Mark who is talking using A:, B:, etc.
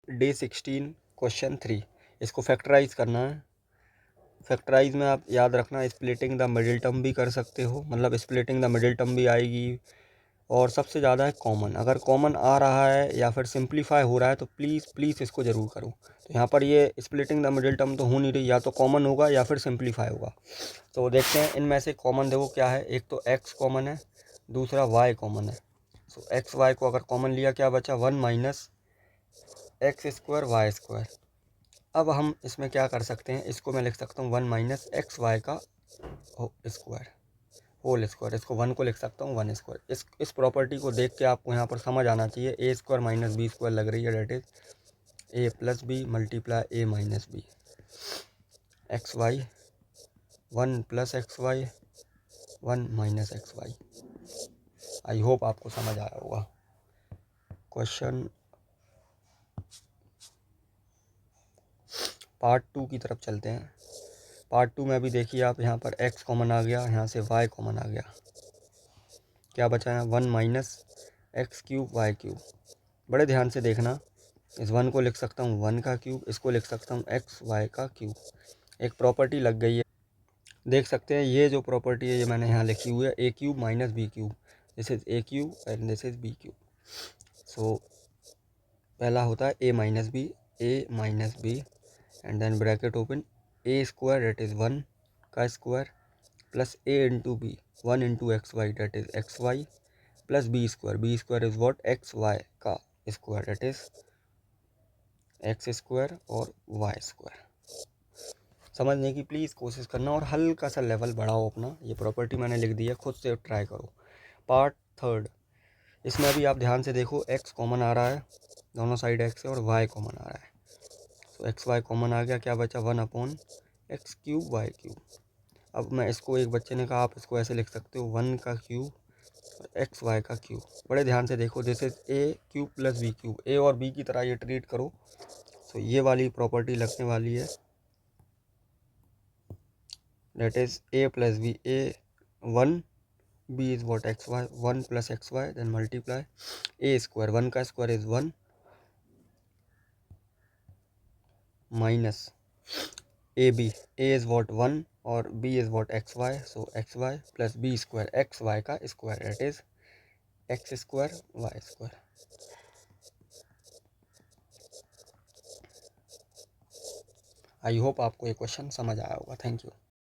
A: Day 16 question 3। इसको factorise करना है। फैक्टराइज में आप याद रखना स्प्लिटिंग द मिडिल टर्म भी कर सकते हो, मतलब स्प्लिटिंग द मिडिल टर्म भी आएगी। और सबसे ज़्यादा है कॉमन, अगर कॉमन आ रहा है या फिर सिंप्लीफाई हो रहा है तो प्लीज़ इसको ज़रूर करो। तो यहाँ पर ये स्प्लिटिंग द मिडिल टर्म तो हो नहीं रही, या तो कॉमन होगा या फिर सिंप्लीफाई होगा। तो देखते हैं इनमें से कॉमन देखो क्या है। एक तो x कॉमन है, दूसरा y कॉमन है। सो एक्स वाई को अगर कॉमन लिया क्या बचा, 1 minus x square y square. अब हम इसमें क्या कर सकते हैं, इसको मैं लिख सकता हूँ 1 माइनस एक्स वाई का स्क्वायर होल स्क्वायर। इसको 1 को लिख सकता हूँ 1 स्क्वायर। इस प्रॉपर्टी को देख के आपको यहाँ पर समझ आना चाहिए a square minus b square लग रही है, that is a plus b multiply a minus b. X y 1 plus x y 1 minus x y. I hope आपको समझ आया होगा। क्वेश्चन पार्ट 2 की तरफ चलते हैं। पार्ट 2 में अभी देखिए आप, यहाँ पर x कॉमन आ गया, यहाँ से y कॉमन आ गया, क्या बचा है 1 minus x cube y cube. बड़े ध्यान से देखना, इस 1 को लिख सकता हूँ 1 का क्यूब, इसको लिख सकता हूँ एक्स वाई का क्यूब। एक प्रॉपर्टी लग गई है, देख सकते हैं ये जो प्रॉपर्टी है ये मैंने यहाँ लिखी हुई है, a cube minus b cube. This is a cube and this is b cube. So पहला होता है a minus b and then bracket open a square that is 1 का square plus a into b 1 into x y that is x y plus b square is what x y का square that is x square और y square. समझने की please कोशिश करना और हल्का सा लेवल बढ़ाओ अपना। ये प्रॉपर्टी मैंने लिख दी है, खुद से ट्राई करो। पार्ट 3, इसमें भी आप ध्यान से देखो, एक्स कॉमन आ रहा है, दोनों साइड एक्स है, और वाई कॉमन आ रहा है। तो एक्स वाई कॉमन आ गया, क्या बचा 1 upon x cube y cube. अब मैं इसको, एक बच्चे ने कहा आप इसको ऐसे लिख सकते हो 1 का क्यूब और एक्स वाई का क्यूब। बड़े ध्यान से देखो, this is a cube plus b cube, a और बी की तरह ये ट्रीट करो। तो ये वाली प्रॉपर्टी लगने वाली है, that is a plus b, a 1, b is what x y, 1 plus x y, then multiply a square, 1 का square is 1 minus ab, a is what 1 और b is what x y, so x y plus b square, x y का square, that is x square y square। I hope आपको ये question समझ आया होगा। Thank you.